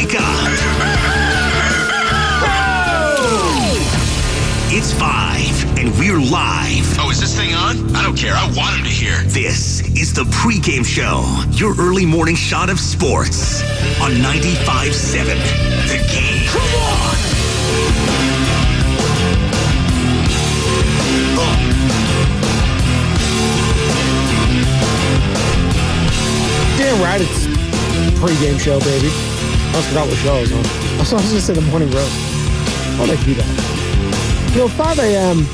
wake up. It's 5, and we're live. Oh, is this thing on? I don't care. I want him to hear. This is the Pregame Show, your early morning shot of sports on 95.7 The Game. Come on! Damn right, it's Pregame Show, baby. I forgot what show I was on. I was just going to say the morning roast. Why would I do that? 5 a.m.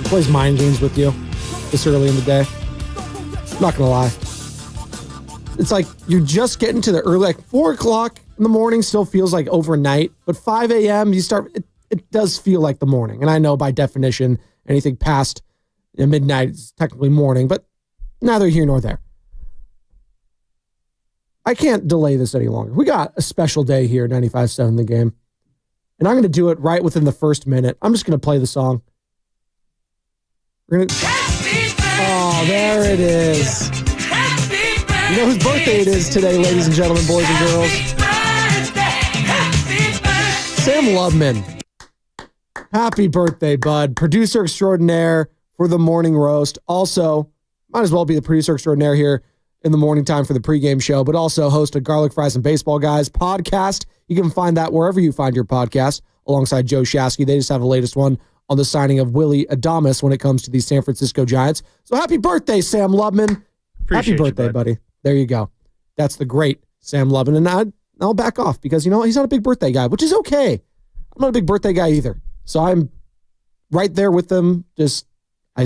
plays mind games with you this early in the day. Not going to lie. It's like you're just getting to the early, like 4 o'clock in the morning still feels like overnight, but 5 a.m. you start, it does feel like the morning. And I know by definition, anything past midnight is technically morning, but neither here nor there. I can't delay this any longer. We got a special day here at 95.7 The Game. And I'm going to do it right within the first minute. I'm just going to play the song. We're gonna... Oh, there it is. You know whose birthday it is today, ladies and gentlemen, boys and girls? Sam Loveman. Happy birthday, bud. Producer extraordinaire for the morning roast. Also, might as well be the producer extraordinaire here in the morning time for the pregame show, but also host of Garlic Fries and Baseball Guys podcast. You can find that wherever you find your podcast alongside Joe Shasky. They just have the latest one on the signing of Willie Adames when it comes to the San Francisco Giants. So happy birthday, Sam Lubman. Happy birthday, buddy. There you go. That's the great Sam Lubman. And I'll back off because, he's not a big birthday guy, which is okay. I'm not a big birthday guy either. So I'm right there with them.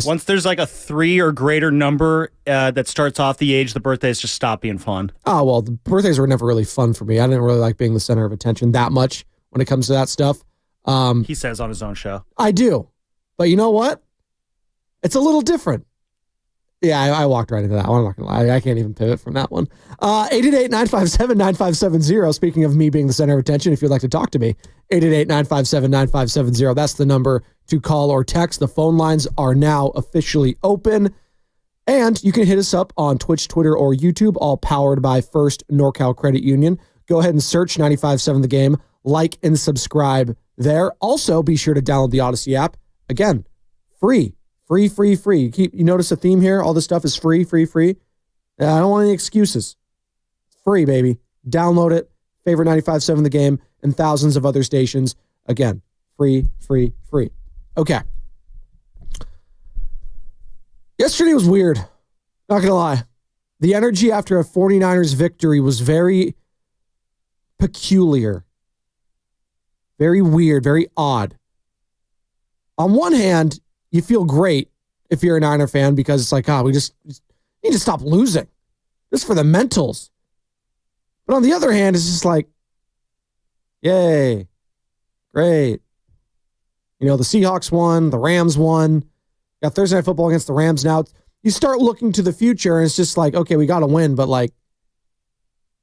Once there's like a 3 or greater number that starts off the age, the birthdays just stop being fun. Oh, well, the birthdays were never really fun for me. I didn't really like being the center of attention that much when it comes to that stuff. He says on his own show. I do. But you know what? It's a little different. Yeah, I walked right into that one. I'm not going to lie. I can't even pivot from that one. 888-957-9570. Speaking of me being the center of attention, if you'd like to talk to me, 888-957-9570. That's the number to call or text. The phone lines are now officially open. And you can hit us up on Twitch, Twitter, or YouTube, all powered by First NorCal Credit Union. Go ahead and search 95.7 The Game. Like and subscribe there. Also, be sure to download the Odyssey app. Again, free. Free. You notice a theme here? All this stuff is free. I don't want any excuses. It's free, baby. Download it. Favorite 95.7 The Game and thousands of other stations. Again, free. Okay. Yesterday was weird. Not going to lie. The energy after a 49ers victory was very peculiar. Very weird, very odd. On one hand, you feel great if you're a Niner fan because it's like, we just need to stop losing. Just for the mentals. But on the other hand, it's just like, yay, great. The Seahawks won, the Rams won. Got Thursday Night Football against the Rams now. You start looking to the future and it's just like, okay, we got to win, but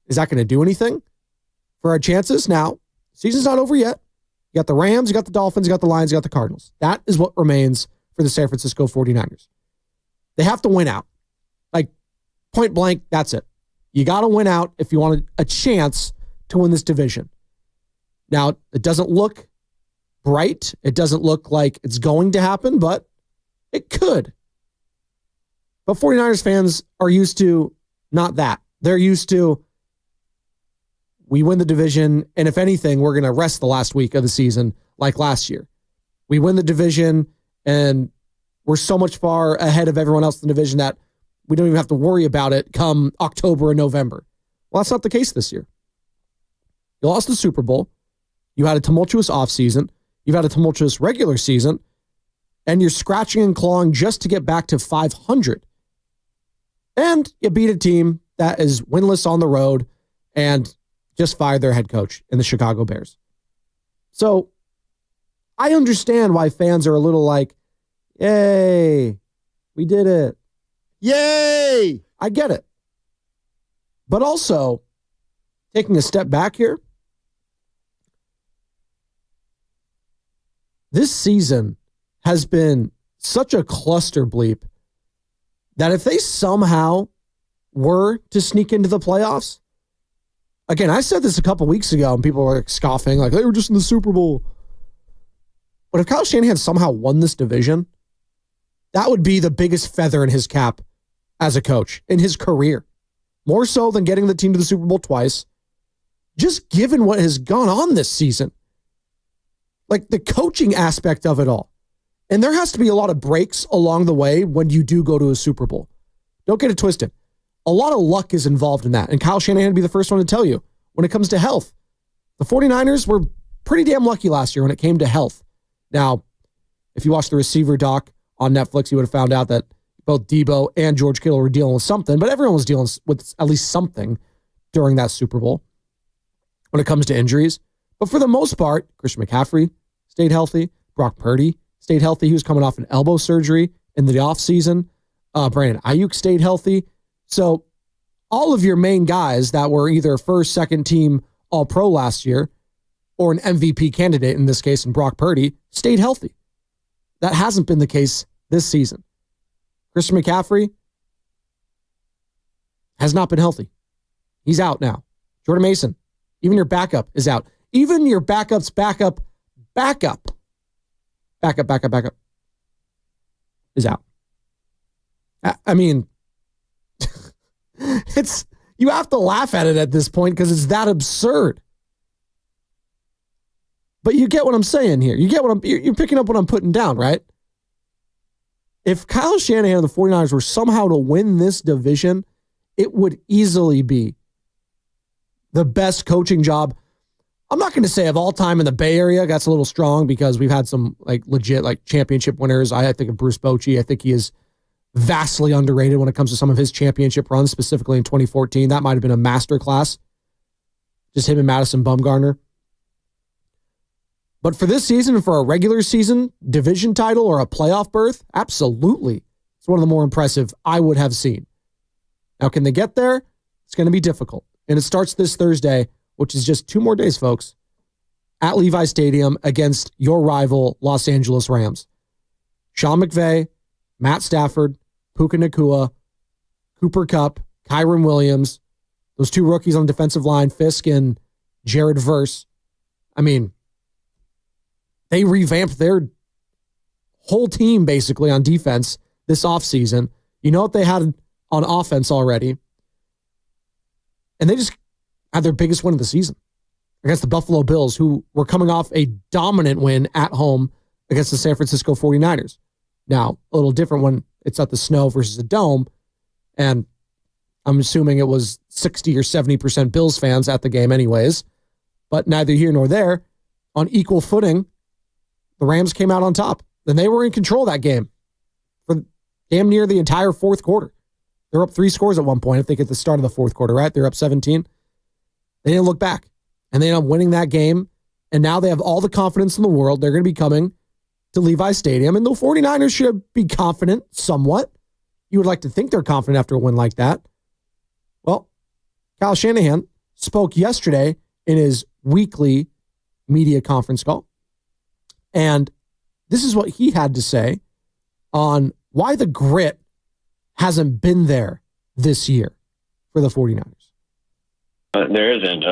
is that going to do anything for our chances? Now, season's not over yet. You got the Rams, you got the Dolphins, you got the Lions, you got the Cardinals. That is what remains for the San Francisco 49ers. They have to win out. Point blank, that's it. You got to win out if you want a chance to win this division. Now, it doesn't look bright. It doesn't look like it's going to happen, but it could. But 49ers fans are used to not that. They're used to, we win the division, and if anything, we're going to rest the last week of the season like last year. We win the division, and we're so much far ahead of everyone else in the division that we don't even have to worry about it come October and November. Well, that's not the case this year. You lost the Super Bowl. You had a tumultuous offseason. You've had a tumultuous regular season, and you're scratching and clawing just to get back to 500. And you beat a team that is winless on the road and just fired their head coach in the Chicago Bears. So I understand why fans are a little like, yay, we did it. Yay! I get it. But also, taking a step back here, this season has been such a cluster bleep that if they somehow were to sneak into the playoffs, Again, I said this a couple weeks ago, and people were like scoffing, like, they were just in the Super Bowl. But if Kyle Shanahan somehow won this division, that would be the biggest feather in his cap as a coach in his career. More so than getting the team to the Super Bowl twice. Just given what has gone on this season. Like the coaching aspect of it all. And there has to be a lot of breaks along the way when you do go to a Super Bowl. Don't get it twisted. A lot of luck is involved in that. And Kyle Shanahan would be the first one to tell you when it comes to health. The 49ers were pretty damn lucky last year when it came to health. Now, if you watch the receiver doc on Netflix, you would have found out that both Deebo and George Kittle were dealing with something, but everyone was dealing with at least something during that Super Bowl when it comes to injuries. But for the most part, Christian McCaffrey stayed healthy. Brock Purdy stayed healthy. He was coming off an elbow surgery in the offseason. Brandon Ayuk stayed healthy. So all of your main guys that were either first, second team All-Pro last year or an MVP candidate, in this case, in Brock Purdy, stayed healthy. That hasn't been the case this season. Christian McCaffrey has not been healthy. He's out now. Jordan Mason, even your backup is out. Even your backup's backup is out. I mean, you have to laugh at it at this point because it's that absurd. But you get what I'm saying here. You get what you're picking up what I'm putting down, right? If Kyle Shanahan and the 49ers were somehow to win this division, it would easily be the best coaching job. I'm not going to say of all time in the Bay Area. That's a little strong because we've had some like legit like championship winners. I think of Bruce Bochy. I think he is vastly underrated when it comes to some of his championship runs, specifically in 2014. That might have been a masterclass. Just him and Madison Bumgarner. But for this season and for a regular season division title or a playoff berth, absolutely. It's one of the more impressive I would have seen. Now, can they get there? It's going to be difficult. And it starts this Thursday, which is just 2 more days, folks, at Levi Stadium against your rival Los Angeles Rams. Sean McVay, Matt Stafford, Puka Nacua, Cooper Kupp, Kyron Williams, those 2 rookies on the defensive line, Fisk and Jared Verse. I mean, they revamped their whole team basically on defense this offseason. You know what they had on offense already. And they just had their biggest win of the season against the Buffalo Bills, who were coming off a dominant win at home against the San Francisco 49ers. Now, a little different when it's at the Snow versus a dome. And I'm assuming it was 60 or 70% Bills fans at the game anyways. But neither here nor there. On equal footing, the Rams came out on top. And they were in control of that game for damn near the entire fourth quarter. They're up 3 scores at one point, I think at the start of the fourth quarter, right? They're up 17. They didn't look back. And they ended up winning that game. And now they have all the confidence in the world. They're going to be coming to Levi Stadium. And the 49ers should be confident somewhat. You would like to think they're confident after a win like that. Well, Kyle Shanahan spoke yesterday in his weekly media conference call. And this is what he had to say on why the grit hasn't been there this year for the 49ers. There isn't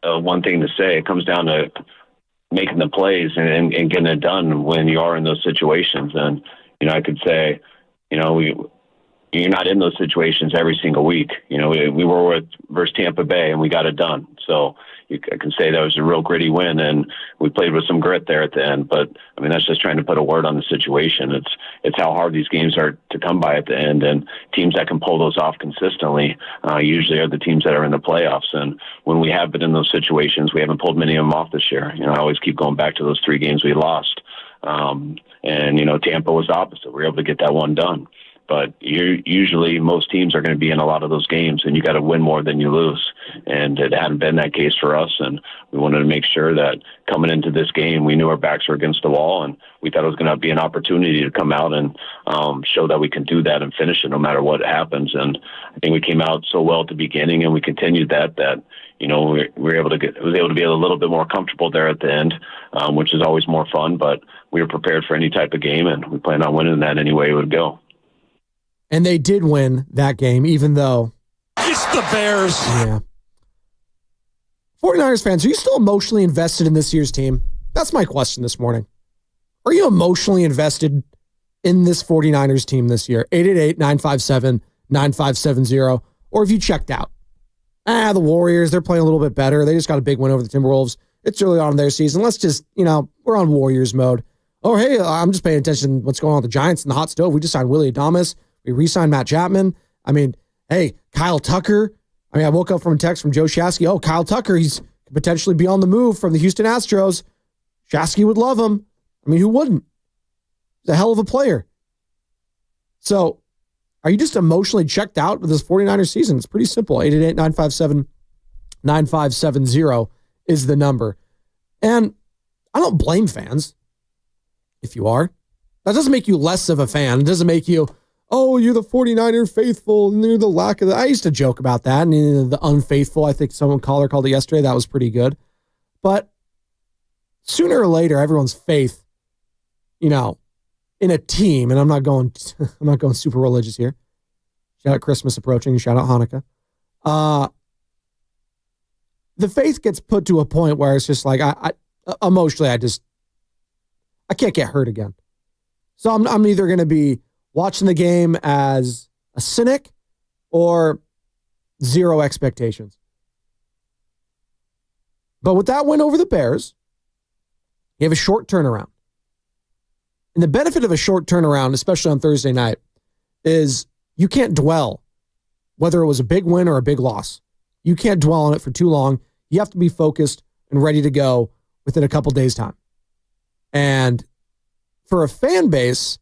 one thing to say. It comes down to making the plays and getting it done when you are in those situations. And, I could say, you're not in those situations every single week. We were versus Tampa Bay and we got it done. So I can say that was a real gritty win and we played with some grit there at the end. But that's just trying to put a word on the situation. It's how hard these games are to come by at the end, and teams that can pull those off consistently usually are the teams that are in the playoffs. And when we have been in those situations, we haven't pulled many of them off this year. I always keep going back to those 3 games we lost. Tampa was the opposite. We were able to get that one done. But usually most teams are going to be in a lot of those games, and you got to win more than you lose. And it hadn't been that case for us, and we wanted to make sure that coming into this game, we knew our backs were against the wall, and we thought it was going to be an opportunity to come out and show that we can do that and finish it no matter what happens. And I think we came out so well at the beginning, and we continued that we were able to be a little bit more comfortable there at the end, which is always more fun. But we were prepared for any type of game, and we planned on winning that any way it would go. And they did win that game, even though It's the Bears. Yeah. 49ers fans, are you still emotionally invested in this year's team? That's my question this morning. Are you emotionally invested in this 49ers team this year? 888-957-9570. Or have you checked out? The Warriors, they're playing a little bit better. They just got a big win over the Timberwolves. It's early on in their season. Let's just, we're on Warriors mode. Oh, hey, I'm just paying attention to what's going on with the Giants in the hot stove. We just signed Willie Adames. We re-signed Matt Chapman. I mean, hey, Kyle Tucker. I woke up from a text from Joe Shasky. Oh, Kyle Tucker, he's could potentially be on the move from the Houston Astros. Shasky would love him. I mean, who wouldn't? He's a hell of a player. So, are you just emotionally checked out with this 49ers season? It's pretty simple. 888-957-9570 is the number. And I don't blame fans if you are. That doesn't make you less of a fan. It doesn't make you, oh, you're the 49er faithful and you're the lack of the. I used to joke about that. And the unfaithful, I think caller called it yesterday. That was pretty good. But sooner or later, everyone's faith, in a team, and I'm not going super religious here. Shout out Christmas approaching, shout out Hanukkah. The faith gets put to a point where it's just like, I emotionally, I can't get hurt again. So I'm either going to be watching the game as a cynic or zero expectations. But with that win over the Bears, you have a short turnaround. And the benefit of a short turnaround, especially on Thursday night, is you can't dwell, whether it was a big win or a big loss. You can't dwell on it for too long. You have to be focused and ready to go within a couple days' time. And for a fan base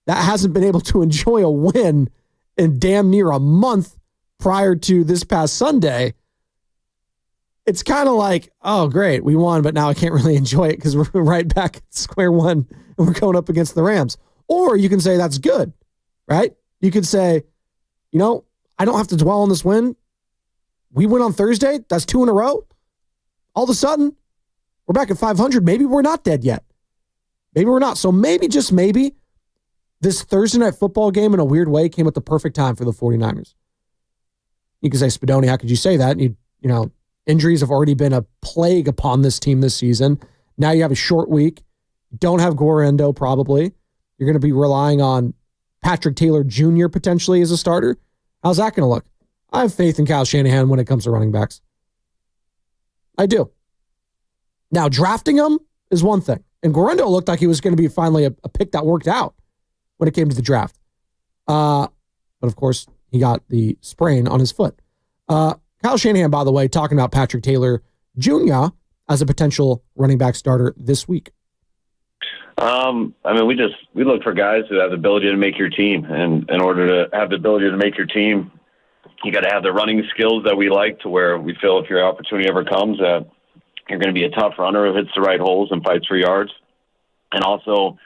that hasn't been able to enjoy a win in damn near a month prior to this past Sunday, it's kind of like, oh, great, we won, but now I can't really enjoy it because we're right back at square one and we're going up against the Rams. Or you can say that's good, right? You could say, I don't have to dwell on this win. We win on Thursday. That's 2 in a row. All of a sudden, we're back at 500. Maybe we're not dead yet. Maybe we're not. So maybe, just maybe, this Thursday night football game in a weird way came at the perfect time for the 49ers. You could say, Spadoni, how could you say that? And injuries have already been a plague upon this team this season. Now you have a short week. Don't have Gorendo probably. You're going to be relying on Patrick Taylor Jr. potentially as a starter. How's that going to look? I have faith in Kyle Shanahan when it comes to running backs. I do. Now, drafting him is one thing. And Gorendo looked like he was going to be finally a pick that worked out when it came to the draft. But of course, he got the sprain on his foot. Kyle Shanahan, by the way, talking about Patrick Taylor Jr. as a potential running back starter this week. We look for guys who have the ability to make your team. And in order to have the ability to make your team, you got to have the running skills that we like, to where we feel if your opportunity ever comes that you're going to be a tough runner who hits the right holes and fights for yards. And also,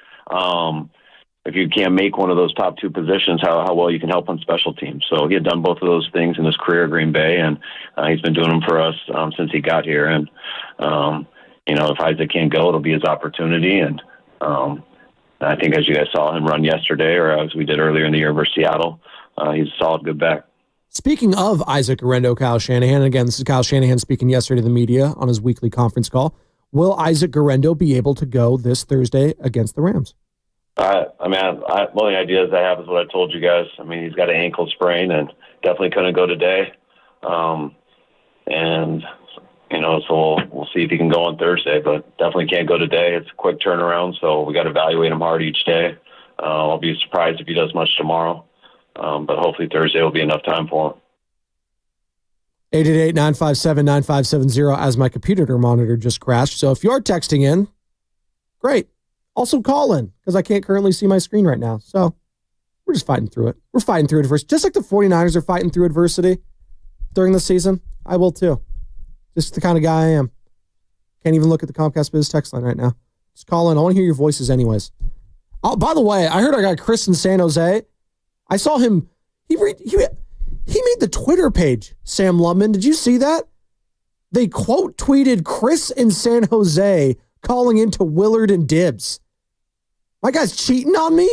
if you can't make one of those top two positions, how well you can help on special teams. So he had done both of those things in his career at Green Bay, and he's been doing them for us since he got here. And, if Isaac can't go, it'll be his opportunity. And I think as you guys saw him run yesterday, or as we did earlier in the year versus Seattle, he's a solid good back. Speaking of Isaac Gorendo, Kyle Shanahan, again, this is Kyle Shanahan speaking yesterday to the media on his weekly conference call. Will Isaac Gorendo be able to go this Thursday against the Rams? One of the ideas I have is what I told you guys. He's got an ankle sprain and definitely couldn't go today. So we'll see if he can go on Thursday, but definitely can't go today. It's a quick turnaround, so we got to evaluate him hard each day. I'll be surprised if he does much tomorrow, but hopefully Thursday will be enough time for him. 888-957-9570 as my computer monitor just crashed. So if you are texting in, great. Also call in, because I can't currently see my screen right now. So we're just fighting through it. We're fighting through adversity. Just like the 49ers are fighting through adversity during the season, I will too. Just the kind of guy I am. Can't even look at the Comcast Biz text line right now. Just call in. I want to hear your voices anyways. Oh, by the way, I heard I got Chris in San Jose. I saw him. He made the Twitter page, Sam Lubman. Did you see that? They quote tweeted Chris in San Jose calling into Willard and Dibbs. My guy's cheating on me?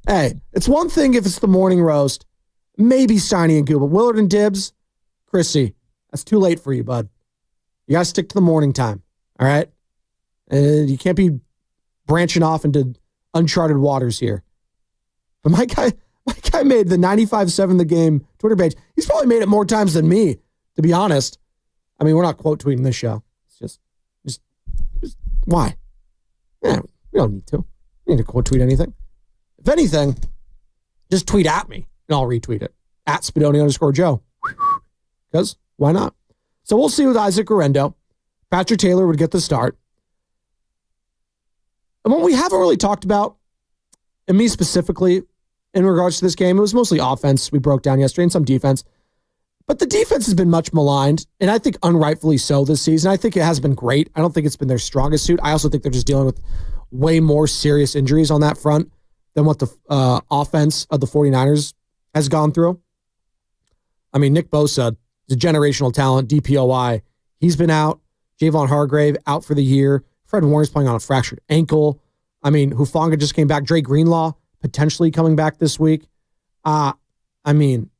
Hey, it's one thing if it's the morning roast, maybe Steiny and Goo, but Willard and Dibbs, Chrissy, that's too late for you, bud. You got to stick to the morning time. All right. And you can't be branching off into uncharted waters here. But my guy made the 95.7 The Game Twitter page. He's probably made it more times than me, to be honest. I mean, we're not quote tweeting this show. It's just why? Yeah, we don't need to. We need to quote tweet anything. If anything, just tweet at me and I'll retweet it. At Spadoni_Joe. Because why not? So we'll see with Isaac Guerrero. Patrick Taylor would get the start. And what we haven't really talked about, and me specifically, in regards to this game, it was mostly offense we broke down yesterday and some defense. But the defense has been much maligned, and I think unrightfully so this season. I think it has been great. I don't think it's been their strongest suit. I also think they're just dealing with way more serious injuries on that front than what the offense of the 49ers has gone through. I mean, Nick Bosa is a generational talent, DPOI. He's been out. Javon Hargrave out for the year. Fred Warner's playing on a fractured ankle. I mean, Hufanga just came back. Dre Greenlaw potentially coming back this week. I mean,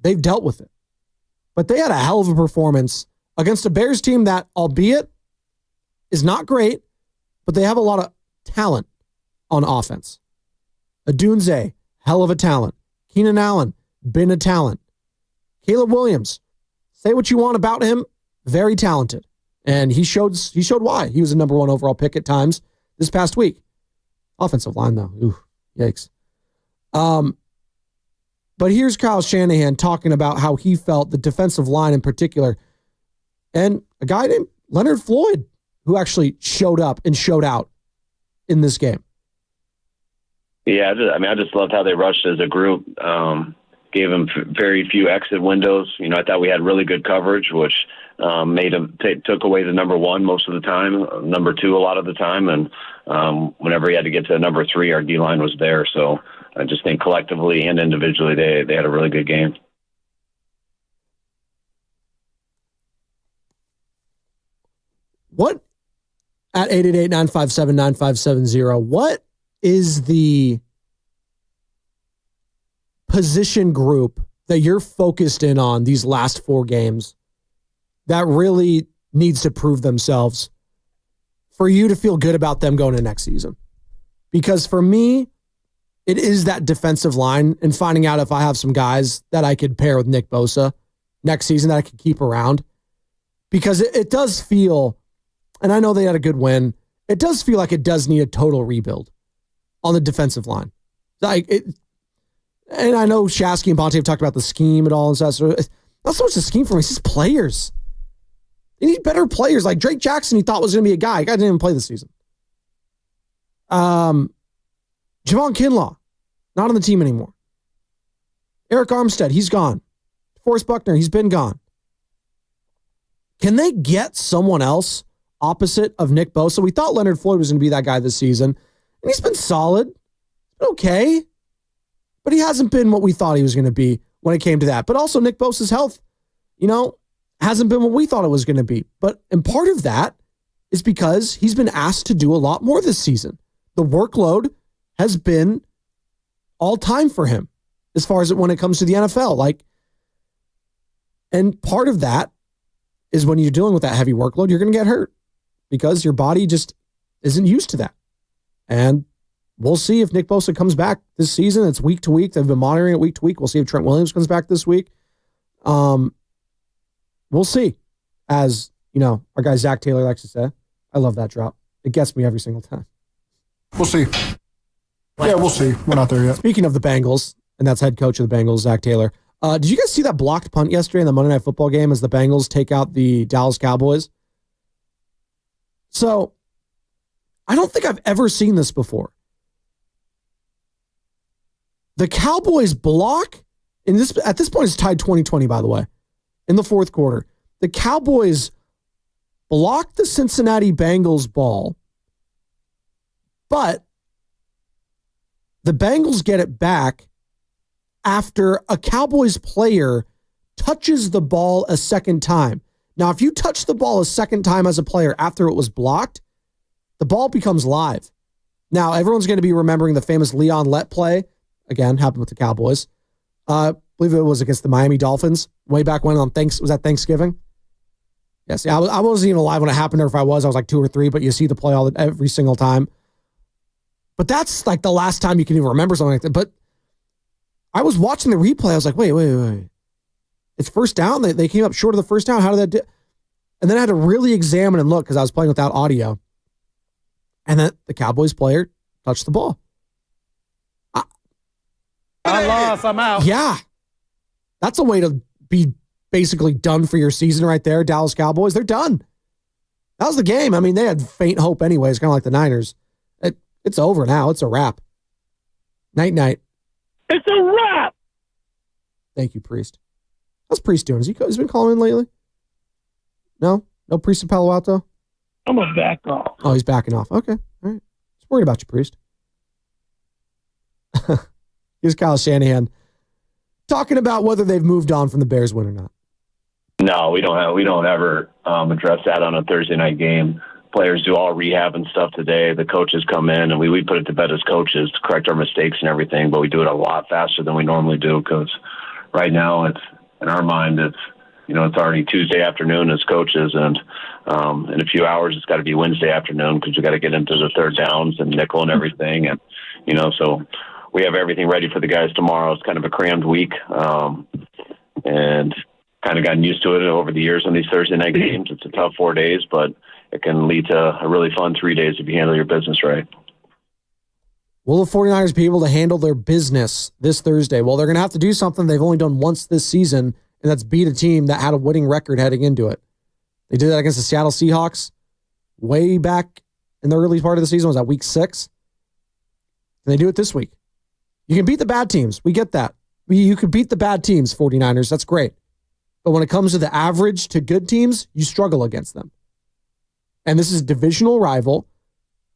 they've dealt with it. But they had a hell of a performance against a Bears team that, albeit, is not great, but they have a lot of talent on offense. Adunze, hell of a talent. Keenan Allen, been a talent. Caleb Williams, say what you want about him, very talented. And he showed why. He was a number 1 overall pick at times this past week. Offensive line, though. Ooh, yikes. But here's Kyle Shanahan talking about how he felt the defensive line in particular. And a guy named Leonard Floyd, who actually showed up and showed out in this game. Yeah, I just loved how they rushed as a group. Gave them very few exit windows. I thought we had really good coverage, which made them took away the number 1 most of the time, number 2 a lot of the time, and whenever he had to get to number 3, our D line was there. So I just think collectively and individually they had a really good game. What at 888-957-9570? What is the position group that you're focused in on these last 4 games that really needs to prove themselves for you to feel good about them going into next season? Because for me, it is that defensive line and finding out if I have some guys that I could pair with Nick Bosa next season that I could keep around. Because it does feel, and I know they had a good win, it does feel like it does need a total rebuild on the defensive line. And I know Shasky and Bonte have talked about the scheme and all and stuff. So it's not so much the scheme for me, it's just players. They need better players. Like Drake Jackson, he thought was going to be a guy. The guy didn't even play this season. Javon Kinlaw, not on the team anymore. Eric Armstead, he's gone. Forrest Buckner, he's been gone. Can they get someone else opposite of Nick Bosa? We thought Leonard Floyd was going to be that guy this season, and he's been solid. He's been okay. But he hasn't been what we thought he was going to be when it came to that. But also Nick Bosa's health, hasn't been what we thought it was going to be. And part of that is because he's been asked to do a lot more this season. The workload has been all time for him as far as when it comes to the NFL. And part of that is when you're dealing with that heavy workload, you're going to get hurt because your body just isn't used to that. And we'll see if Nick Bosa comes back this season. It's week to week. They've been monitoring it week to week. We'll see if Trent Williams comes back this week. We'll see. As, our guy Zach Taylor likes to say, I love that drop. It gets me every single time. We'll see. Yeah, we'll see. We're not there yet. Speaking of the Bengals, and that's head coach of the Bengals, Zach Taylor. Did you guys see that blocked punt yesterday in the Monday Night Football game as the Bengals take out the Dallas Cowboys? So, I don't think I've ever seen this before. The Cowboys block, at this point it's tied 20-20, by the way, in the fourth quarter. The Cowboys block the Cincinnati Bengals ball, but the Bengals get it back after a Cowboys player touches the ball a second time. Now, if you touch the ball a second time as a player after it was blocked, the ball becomes live. Now, everyone's going to be remembering the famous Leon Lett play. Again, happened with the Cowboys. I believe it was against the Miami Dolphins way back when was that Thanksgiving? Yes, yeah, I wasn't even alive when it happened, or if I was like 2 or 3, but you see the play every single time. But that's like the last time you can even remember something like that. But I was watching the replay. I was like, wait. It's first down. They came up short of the first down. How did that do? And then I had to really examine and look because I was playing without audio. And then the Cowboys player touched the ball. I lost. I'm out. Yeah. That's a way to be basically done for your season right there, Dallas Cowboys. They're done. That was the game. I mean, they had faint hope anyways, kind of like the Niners. It's over now. It's a wrap. Night. It's a wrap. Thank you, Priest. How's Priest doing? Has he been calling in lately? No Priest in Palo Alto? I'm going to back off. Oh, he's backing off. Okay. All right. Just worried about you, Priest. Here's Kyle Shanahan talking about whether they've moved on from the Bears win or not. No, we don't ever address that on a Thursday night game. Players do all rehab and stuff today. The coaches come in and we put it to bed as coaches to correct our mistakes and everything, but we do it a lot faster than we normally do because right now it's in our mind it's already Tuesday afternoon as coaches, and in a few hours it's got to be Wednesday afternoon because we got to get into the third downs and nickel and everything, and so we have everything ready for the guys tomorrow. It's kind of a crammed week, and kind of gotten used to it over the years on these Thursday night games. It's a tough 4 days, but it can lead to a really fun 3 days if you handle your business right. Will the 49ers be able to handle their business this Thursday? Well, they're going to have to do something they've only done once this season, and that's beat a team that had a winning record heading into it. They did that against the Seattle Seahawks way back in the early part of the season. Was that week 6? And they do it this week. You can beat the bad teams. We get that. You can beat the bad teams, 49ers. That's great. But when it comes to the average to good teams, you struggle against them. And this is a divisional rival.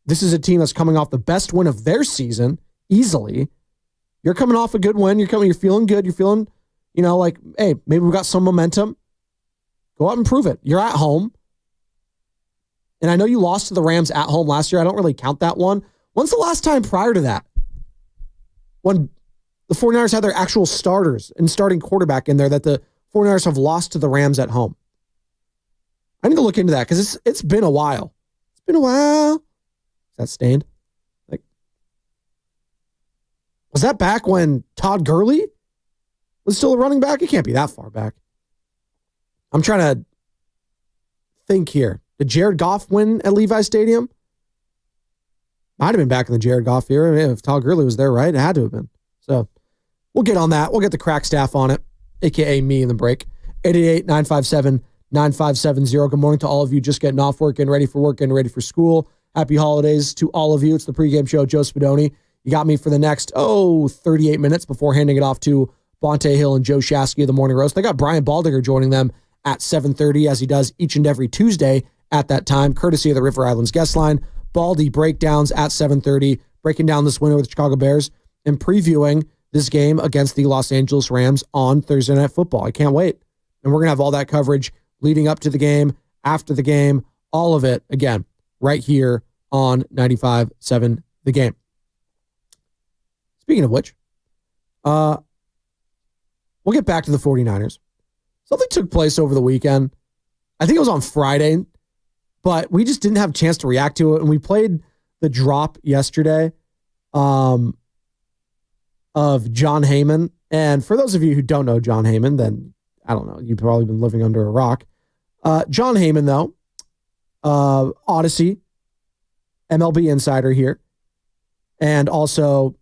This is a team that's coming off the best win of their season easily. You're coming off a good win. You're feeling good. You're feeling, like, hey, maybe we've got some momentum. Go out and prove it. You're at home. And I know you lost to the Rams at home last year. I don't really count that one. When's the last time prior to that when the 49ers had their actual starters and starting quarterback in there that the 49ers have lost to the Rams at home? I need to look into that because it's been a while. It's been a while. Is that stained? Was that back when Todd Gurley was still a running back? It can't be that far back. I'm trying to think here. Did Jared Goff win at Levi Stadium? Might have been back in the Jared Goff era. I mean, if Todd Gurley was there, right? It had to have been. So we'll get on that. We'll get the crack staff on it, a.k.a. me in the break. 888-957-9570. Good morning to all of you just getting off work, getting ready for work, getting ready for school. Happy holidays to all of you. It's the pregame show, Joe Spadoni. You got me for the next, 38 minutes before handing it off to Bonte Hill and Joe Shasky of the Morning Roast. They got Brian Baldinger joining them at 7:30, as he does each and every Tuesday at that time, courtesy of the River Islands guest line. Baldy breakdowns at 7:30, breaking down this win with the Chicago Bears and previewing this game against the Los Angeles Rams on Thursday Night Football. I can't wait. And we're going to have all that coverage leading up to the game, after the game, all of it, again, right here on 95.7 The Game. Speaking of which, we'll get back to the 49ers. Something took place over the weekend. I think it was on Friday, but we just didn't have a chance to react to it. And we played the drop yesterday of John Heyman. And for those of you who don't know John Heyman, then I don't know, you've probably been living under a rock. John Heyman, though, Odyssey, MLB insider here, and also,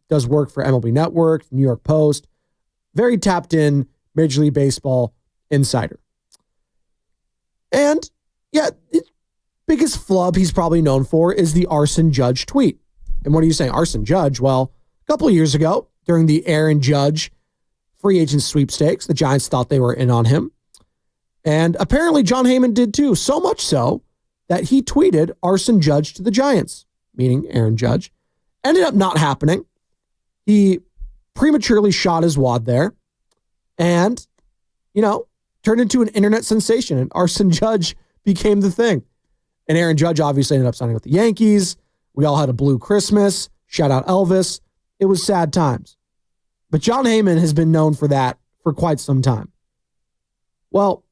does work for MLB Network, New York Post, very tapped in Major League Baseball insider. And yeah, biggest flub he's probably known for is the Arson Judge tweet. And what are you saying? Arson Judge? Well, a couple of years ago, during the Aaron Judge free agent sweepstakes, the Giants thought they were in on him. And apparently John Heyman did too, so much so that he tweeted Arson Judge to the Giants, meaning Aaron Judge. Ended up not happening. He prematurely shot his wad there and, turned into an internet sensation, and Arson Judge became the thing. And Aaron Judge obviously ended up signing with the Yankees. We all had a blue Christmas. Shout out Elvis. It was sad times. But John Heyman has been known for that for quite some time. Well,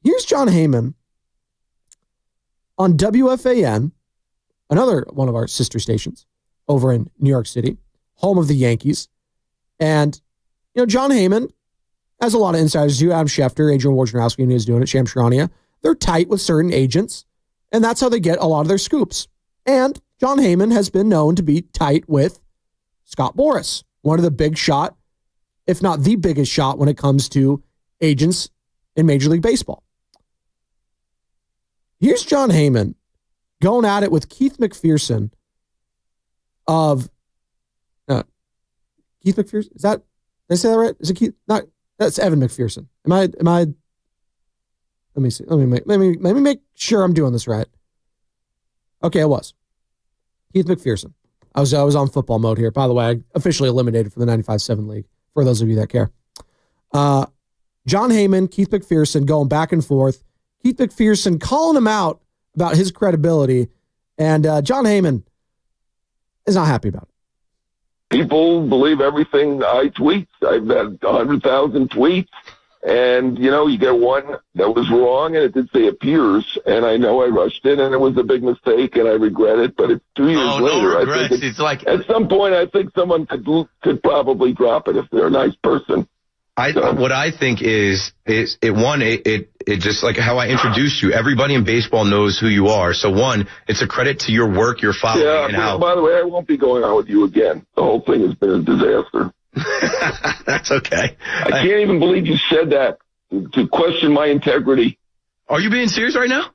Here's John Heyman on WFAN, another one of our sister stations over in New York City, home of the Yankees. And, John Heyman has a lot of insiders do. Adam Schefter, Adrian Wojnarowski is doing it, Sham Charania. They're tight with certain agents, and that's how they get a lot of their scoops. And John Heyman has been known to be tight with Scott Boras, one of the big shot, if not the biggest shot when it comes to agents in Major League Baseball. Here's John Heyman going at it with Keith McPherson of Keith McPherson. Is that, did I say that right? Is it Keith? Not, that's Evan McPherson. Am I, let me see. Let me make sure I'm doing this right. Okay, it was Keith McPherson. I was on football mode here. By the way, I officially eliminated from the 95-7 league for those of you that care. John Heyman, Keith McPherson going back and forth. Keith McPherson calling him out about his credibility, and John Heyman is not happy about it. People believe everything I tweet. I've had 100,000 tweets, and, you get one that was wrong, and it did say appears, and I know I rushed it, and it was a big mistake, and I regret it, but it's 2 years later. No regrets. I think it's like at some point, I think someone could probably drop it if they're a nice person. What I think is it just like how I introduced you. Everybody in baseball knows who you are. So one, it's a credit to your work, your following, and how. By the way, I won't be going out with you again. The whole thing has been a disaster. That's okay. I can't even believe you said that to question my integrity. Are you being serious right now?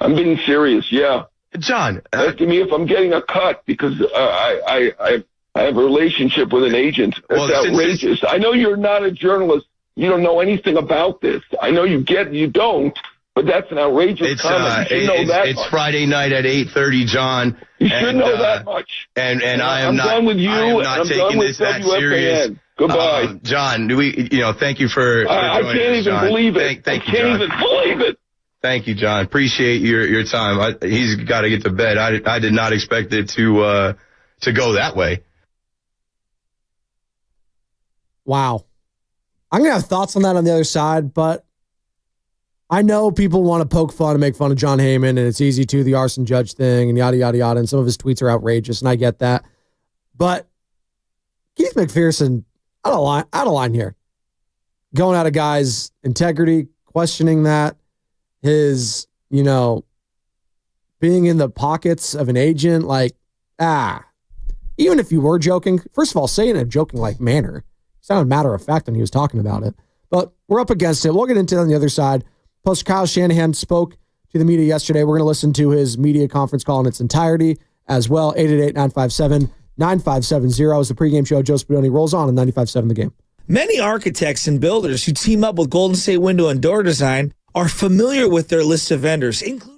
I'm being serious. Yeah, John. Asking me if I'm getting a cut because I have a relationship with an agent. That's outrageous. I know you're not a journalist. You don't know anything about this. I know you don't, but that's an outrageous comment. You should know that it's much. Friday night at 8:30, John. You should know that much. And I'm done with you. I'm not I'm taking done with this that serious. Goodbye. John, thank you for I joining can't us, even John. believe it. Thank you, I can't John. even believe it. Thank you, John. Appreciate your time. He's got to get to bed. I did not expect it to go that way. Wow. I'm going to have thoughts on that on the other side, but I know people want to poke fun and make fun of John Heyman, and it's easy to, the arson judge thing, and yada, yada, yada, and some of his tweets are outrageous, and I get that. But Keith McPherson, out of line here. Going out of guys' integrity, questioning that, his, being in the pockets of an agent, even if you were joking, first of all, say it in a joking-like manner. It sounded matter of fact when he was talking about it. But we're up against it. We'll get into it on the other side. Plus, Kyle Shanahan spoke to the media yesterday. We're going to listen to his media conference call in its entirety as well. 888-957-9570 is the pregame show. Joe Spadoni rolls on 95.7 The Game. Many architects and builders who team up with Golden State Window and Door Design are familiar with their list of vendors, including...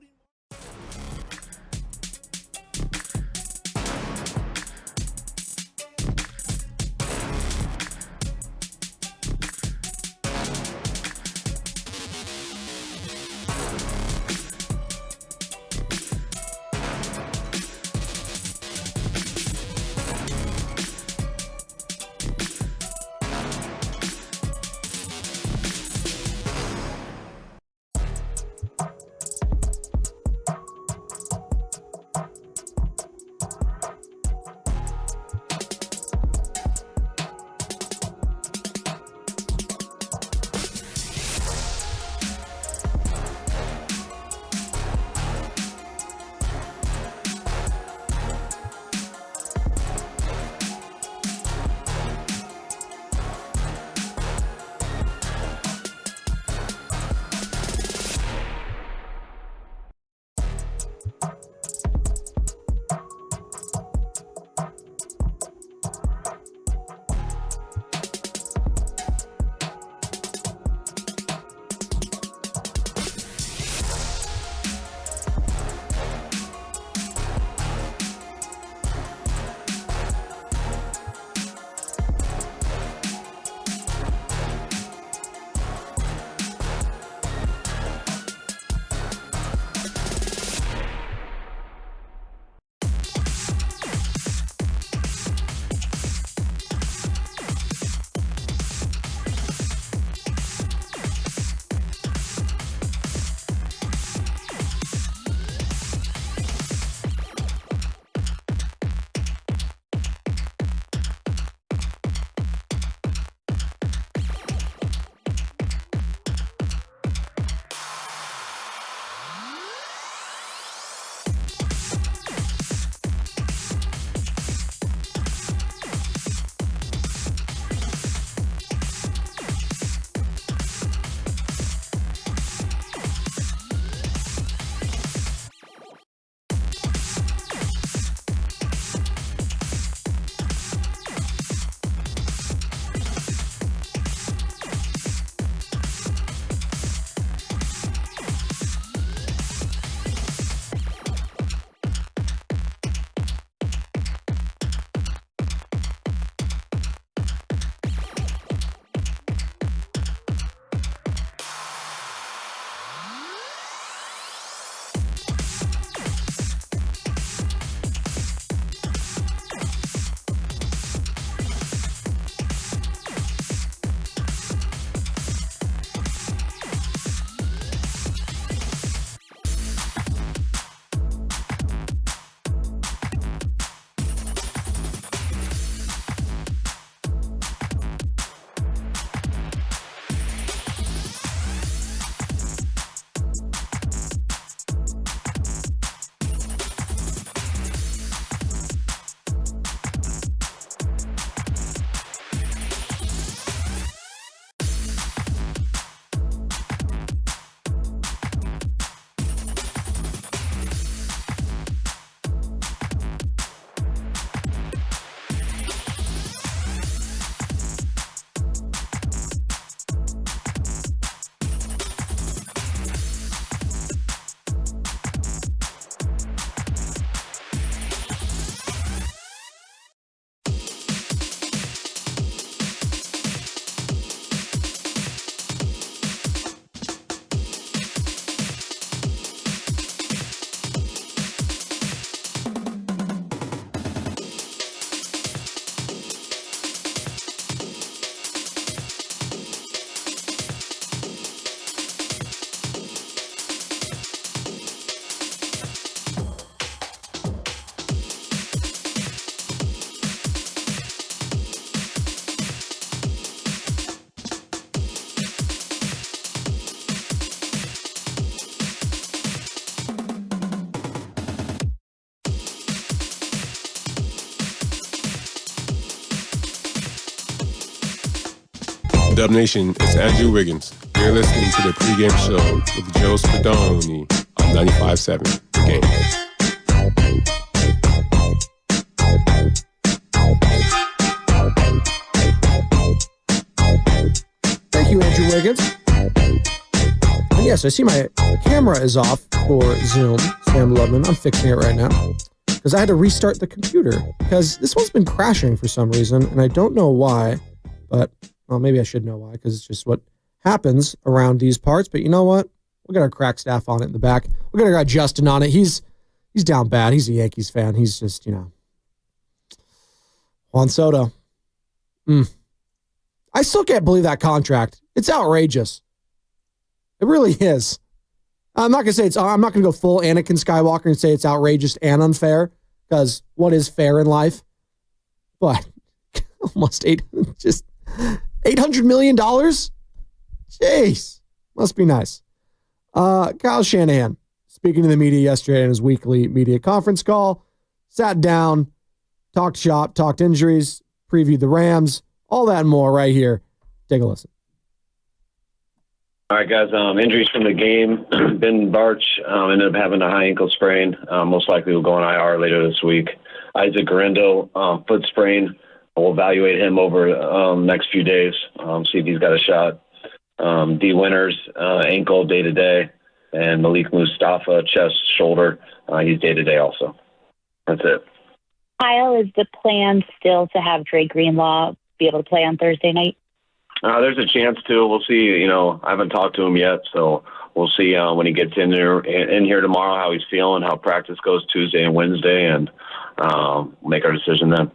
Dub Nation, it's Andrew Wiggins. You're listening to the Pregame Show with Joe Spadoni on 95.7 The Game. Thank you, Andrew Wiggins. And yes, I see my camera is off for Zoom. Sam Lubman. I'm fixing it right now because I had to restart the computer because this one's been crashing for some reason, and I don't know why, but well, maybe I should know why because it's just what happens around these parts. But you know what? We got our crack staff on it in the back. We got our guy Justin on it. He's down bad. He's a Yankees fan. He's just, Juan Soto. I still can't believe that contract. It's outrageous. It really is. I'm not going to go full Anakin Skywalker and say it's outrageous and unfair because what is fair in life? But almost $800 million? Jeez. Must be nice. Kyle Shanahan, speaking to the media yesterday in his weekly media conference call, sat down, talked shop, talked injuries, previewed the Rams, all that and more right here. Take a listen. All right, guys. Injuries from the game. Ben Barch ended up having a high ankle sprain. Most likely will go on IR later this week. Isaac Garendo, foot sprain. We'll evaluate him over next few days, see if he's got a shot. D. Winters, ankle day-to-day. And Malik Mustafa, chest, shoulder. He's day-to-day also. That's it. Kyle, is the plan still to have Dre Greenlaw be able to play on Thursday night? There's a chance to. We'll see. I haven't talked to him yet, so we'll see when he gets in here tomorrow how he's feeling, how practice goes Tuesday and Wednesday, and make our decision then.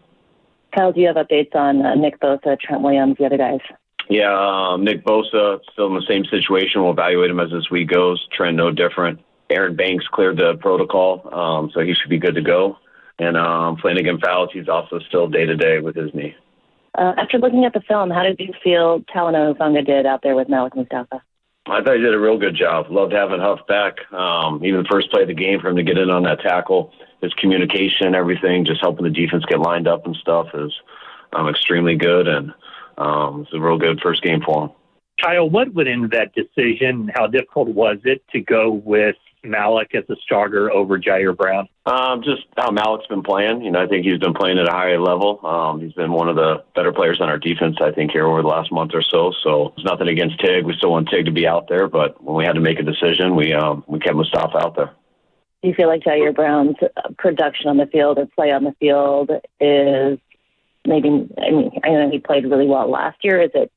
Kyle, do you have updates on Nick Bosa, Trent Williams, the other guys? Yeah, Nick Bosa still in the same situation. We'll evaluate him as this week goes. Trent no different. Aaron Banks cleared the protocol, so he should be good to go. And Flanagan Fowles, he's also still day-to-day with his knee. After looking at the film, how did you feel Talanoa Hufanga did out there with Malik Mustafa? I thought he did a real good job. Loved having Huff back. Even the first play of the game for him to get in on that tackle, his communication, everything, just helping the defense get lined up and stuff is extremely good. And it's a real good first game for him. Kyle, what went into that decision? How difficult was it to go with Malik as a starter over Jair Brown? Just how Malik's been playing. I think he's been playing at a higher level. He's been one of the better players on our defense, I think, here over the last month or so. So it's nothing against Tig. We still want Tig to be out there, but when we had to make a decision, we kept Mustafa out there. Do you feel like Jair Brown's production on the field or play on the field is maybe, I know he played really well last year. Is it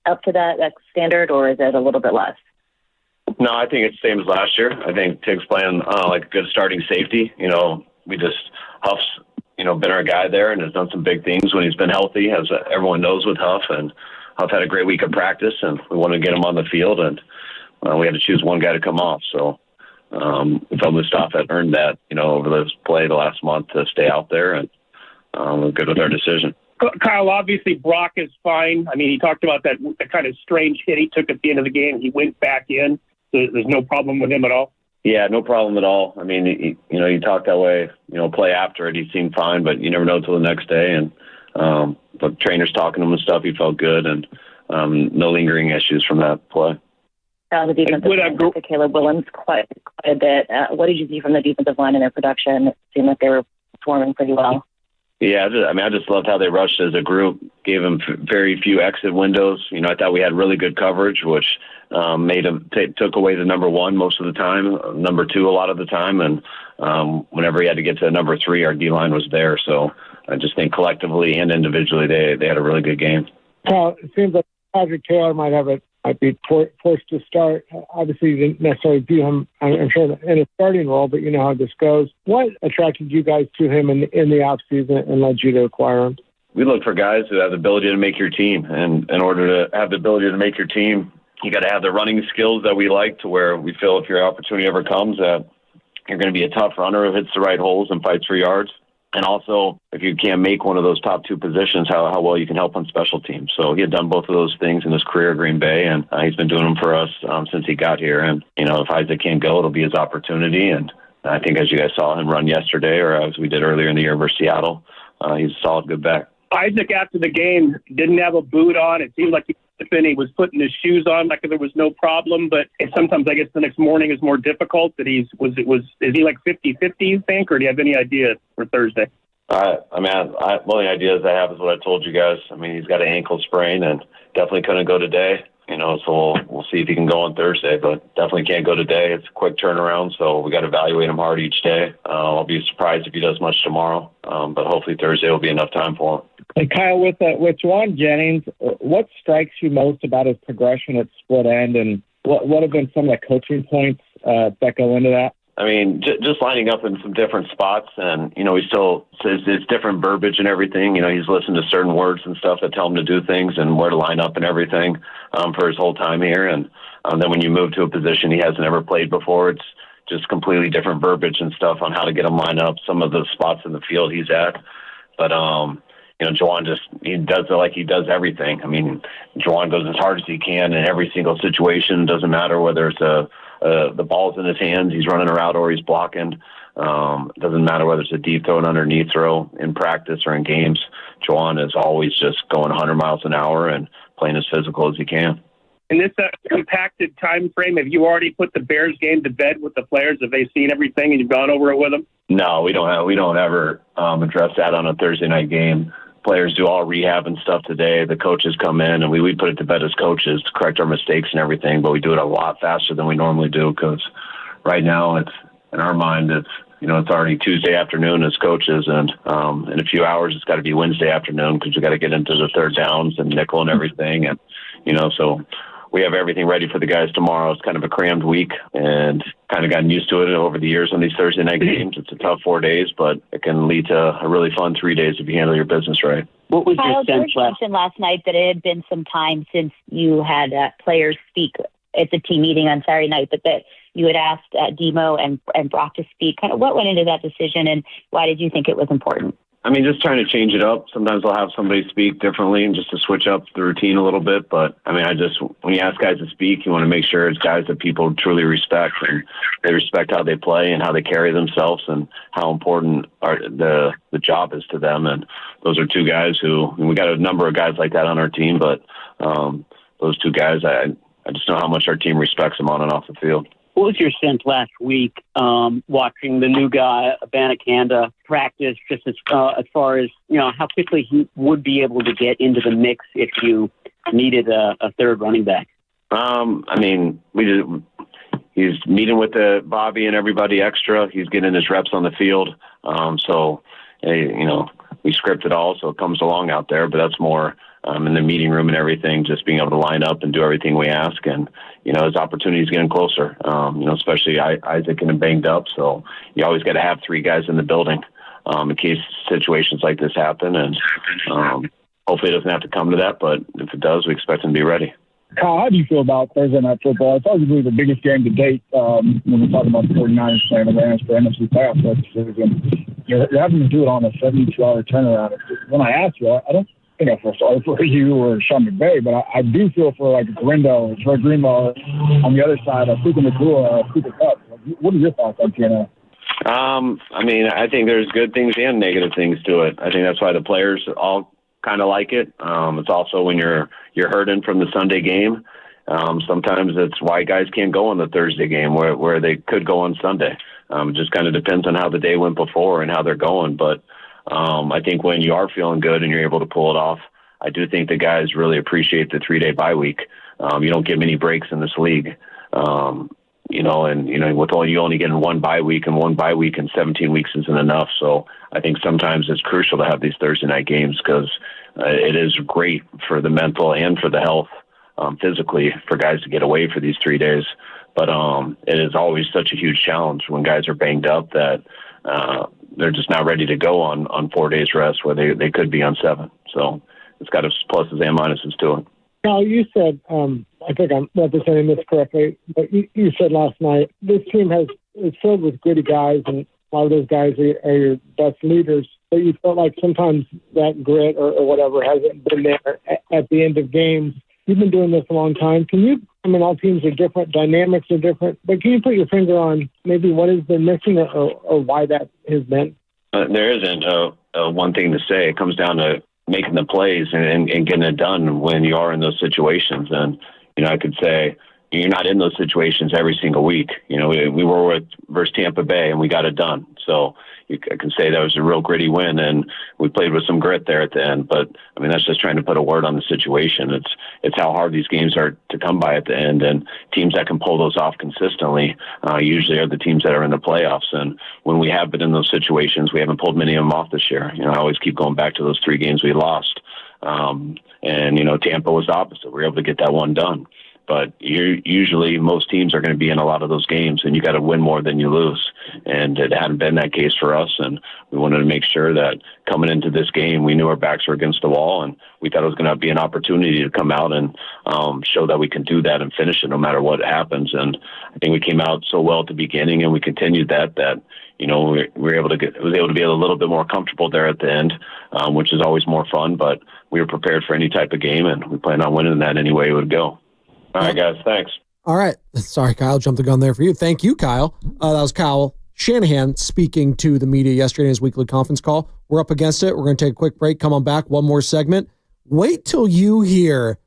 up to that standard, or is it a little bit less? No, I think it's the same as last year. I think Tig's playing like a good starting safety. Huff's, been our guy there and has done some big things when he's been healthy, as everyone knows with Huff. And Huff had a great week of practice, and we wanted to get him on the field, and we had to choose one guy to come off. So we felt Mustafa had earned that, over this play the last month to stay out there, and we're good with our decision. Kyle, obviously Brock is fine. He talked about that kind of strange hit he took at the end of the game. He went back in. There's no problem with him at all? Yeah, no problem at all. You talk that way, play after it, he seemed fine, but you never know until the next day. And but trainers talking to him and stuff, he felt good, and no lingering issues from that play. The defensive line to Caleb Williams quite a bit. What did you see from the defensive line in their production? It seemed like they were performing pretty well. Yeah, I just loved how they rushed as a group, gave them very few exit windows. I thought we had really good coverage, which made them took away the number one most of the time, number two a lot of the time, and whenever he had to get to number three, our D-line was there. So I just think collectively and individually they had a really good game. It seems like Patrick Taylor might be forced to start. Obviously, you didn't necessarily view him, I'm sure, in a starting role, but you know how this goes. What attracted you guys to him in the offseason and led you to acquire him? We look for guys who have the ability to make your team. And in order to have the ability to make your team, you got to have the running skills that we like, to where we feel if your opportunity ever comes that you're going to be a tough runner who hits the right holes and fights for yards. And also, if you can't make one of those top two positions, how well you can help on special teams. So he had done both of those things in his career at Green Bay, and he's been doing them for us since he got here. And, if Isaac can't go, it'll be his opportunity. And I think as you guys saw him run yesterday, or as we did earlier in the year versus Seattle, he's a solid good back. Isaac, after the game, didn't have a boot on. It seemed like he if any, was putting his shoes on, like there was no problem, but sometimes I guess the next morning is more difficult. That is he like 50-50, you think, or do you have any idea for Thursday? The only ideas I have is what I told you guys. I mean, he's got an ankle sprain and definitely couldn't go today. So we'll see if he can go on Thursday, but definitely can't go today. It's a quick turnaround, so we got to evaluate him hard each day. I'll be surprised if he does much tomorrow, but hopefully Thursday will be enough time for him. And Kyle, with Juwan Jennings, what strikes you most about his progression at split end, and what have been some of the coaching points that go into that? I mean, just lining up in some different spots, and he still says it's different verbiage and everything. He's listened to certain words and stuff that tell him to do things and where to line up and everything for his whole time here. And then when you move to a position he hasn't ever played before, it's just completely different verbiage and stuff on how to get him lined up. Some of the spots in the field he's at, but Juwan he does it like he does everything. I mean, Juwan goes as hard as he can in every single situation. Doesn't matter whether it's the ball's in his hands, he's running a route or he's blocking. Doesn't matter whether it's a deep throw, an underneath throw in practice or in games. Juwan is always just going 100 miles an hour and playing as physical as he can. In this compacted time frame, have you already put the Bears game to bed with the players? Have they seen everything and you've gone over it with them? No, we don't ever address that on a Thursday night game. Players do all rehab and stuff today. The coaches come in and we put it to bed as coaches to correct our mistakes and everything, but we do it a lot faster than we normally do because right now it's in our mind it's already Tuesday afternoon as coaches, and in a few hours it's got to be Wednesday afternoon because we got to get into the third downs and nickel and everything, and so we have everything ready for the guys tomorrow. It's kind of a crammed week and kind of gotten used to it over the years on these Thursday night games. It's a tough 4 days, but it can lead to a really fun 3 days if you handle your business right. What was your sense mentioned last night that it had been some time since you had players speak at the team meeting on Saturday night, but that you had asked Deebo and Brock to speak. Kind of what went into that decision, and why did you think it was important? I mean, just trying to change it up. Sometimes I'll have somebody speak differently and just to switch up the routine a little bit. But I mean, when you ask guys to speak, you want to make sure it's guys that people truly respect and they respect how they play and how they carry themselves and how important the job is to them. And those are two guys we got a number of guys like that on our team, but those two guys, I just know how much our team respects them on and off the field. What was your sense last week watching the new guy, Abanikanda, practice, just as far as, how quickly he would be able to get into the mix if you needed a third running back? I mean, he's meeting with Bobby and everybody extra. He's getting his reps on the field. We script it all, so it comes along out there, but that's more in the meeting room and everything, just being able to line up and do everything we ask. And, his opportunity is getting closer, especially Isaac getting banged up. So you always got to have three guys in the building in case situations like this happen. And hopefully it doesn't have to come to that, but if it does, we expect him to be ready. Kyle, how do you feel about Thursday Night Football? It's arguably the biggest game to date when we're talking about the 49ers playing the Rams for NFC playoff purposes. You're having to do it on a 72-hour turnaround. When I ask you, I don't think I feel sorry for you or Sean McVay, but I do feel for like Grindo or Troy Greenlaw on the other side of Puka Nacua or Cooper Kupp. What are your thoughts on TNA? I mean, I think there's good things and negative things to it. I think that's why the players all kind of like it. It's also when you're hurting from the Sunday game. Sometimes it's why guys can't go on the Thursday game where they could go on Sunday. It just kind of depends on how the day went before and how they're going. But I think when you are feeling good and you're able to pull it off, I do think the guys really appreciate the 3-day bye week. You don't get many breaks in this league. With all you only getting one bye week and one bye week in 17 weeks isn't enough. So I think sometimes it's crucial to have these Thursday night games because it is great for the mental and for the health physically for guys to get away for these 3 days. But it is always such a huge challenge when guys are banged up that they're just not ready to go on 4 days rest where they could be on 7. So it's got its pluses and minuses to it. Now, you said, I think I'm representing this correctly, but you said last night, this team is filled with gritty guys, and a lot of those guys are your best leaders, but you felt like sometimes that grit or whatever hasn't been there at the end of games. You've been doing this a long time. All teams are different, dynamics are different, but can you put your finger on maybe what has been missing or why that has been? There isn't one thing to say. It comes down to making the plays and getting it done when you are in those situations. And, I could say you're not in those situations every single week. We were versus Tampa Bay and we got it done. So I can say that was a real gritty win, and we played with some grit there at the end. But I mean, that's just trying to put a word on the situation. It's how hard these games are to come by at the end, and teams that can pull those off consistently usually are the teams that are in the playoffs. And when we have been in those situations, we haven't pulled many of them off this year. I always keep going back to those 3 games we lost, and Tampa was the opposite. We were able to get that one done. But usually most teams are going to be in a lot of those games, and you got to win more than you lose. And it hadn't been that case for us, and we wanted to make sure that coming into this game, we knew our backs were against the wall, and we thought it was going to be an opportunity to come out and show that we can do that and finish it no matter what happens. And I think we came out so well at the beginning, and we continued that we were able to be a little bit more comfortable there at the end, which is always more fun. But we were prepared for any type of game, and we planned on winning that any way it would go. All right, guys. Thanks. All right. Sorry, Kyle. Jumped the gun there for you. Thank you, Kyle. That was Kyle Shanahan speaking to the media yesterday in his weekly conference call. We're up against it. We're going to take a quick break. Come on back. One more segment. Wait till you hear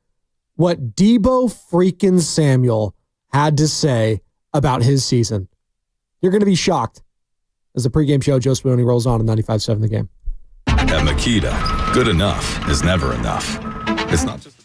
what Deebo freaking Samuel had to say about his season. You're going to be shocked as the pregame show, Joe Spadoni, rolls on 95.7 The Game. At Makita, good enough is never enough. It's not just